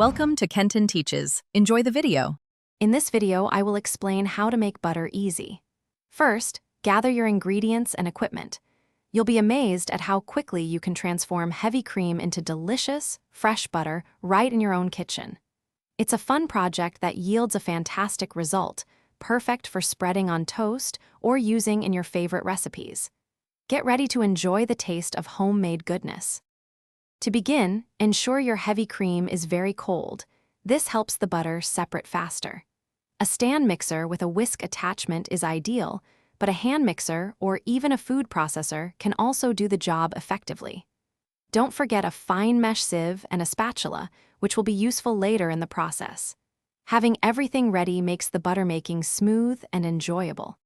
Welcome to Kenton Teaches. Enjoy the video. In this video, I will explain how to make butter easy. First, gather your ingredients and equipment. You'll be amazed at how quickly you can transform heavy cream into delicious, fresh butter right in your own kitchen. It's a fun project that yields a fantastic result, perfect for spreading on toast or using in your favorite recipes. Get ready to enjoy the taste of homemade goodness. To begin, ensure your heavy cream is very cold. This helps the butter separate faster. A stand mixer with a whisk attachment is ideal, but a hand mixer or even a food processor can also do the job effectively. Don't forget a fine mesh sieve and a spatula, which will be useful later in the process. Having everything ready makes the butter making smooth and enjoyable.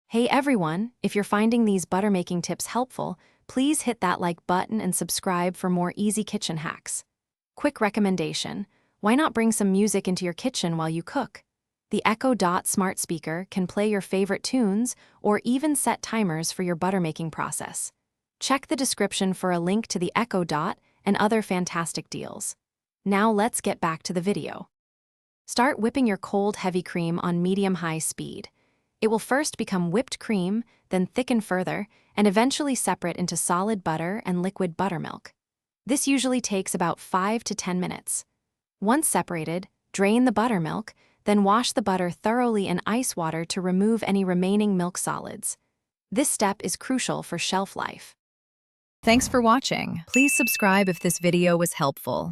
Hey everyone, if you're finding these butter making tips helpful, please hit that like button and subscribe for more easy kitchen hacks. Quick recommendation: why not bring some music into your kitchen while you cook? The Echo Dot smart speaker can play your favorite tunes or even set timers for your butter making process. Check the description for a link to the Echo Dot and other fantastic deals. Now let's get back to the video. Start whipping your cold heavy cream on medium-high speed. It will first become whipped cream, then thicken further, and eventually separate into solid butter and liquid buttermilk. This usually takes about 5 to 10 minutes. Once separated, drain the buttermilk, then wash the butter thoroughly in ice water to remove any remaining milk solids. This step is crucial for shelf life. Thanks for watching. Please subscribe if this video was helpful.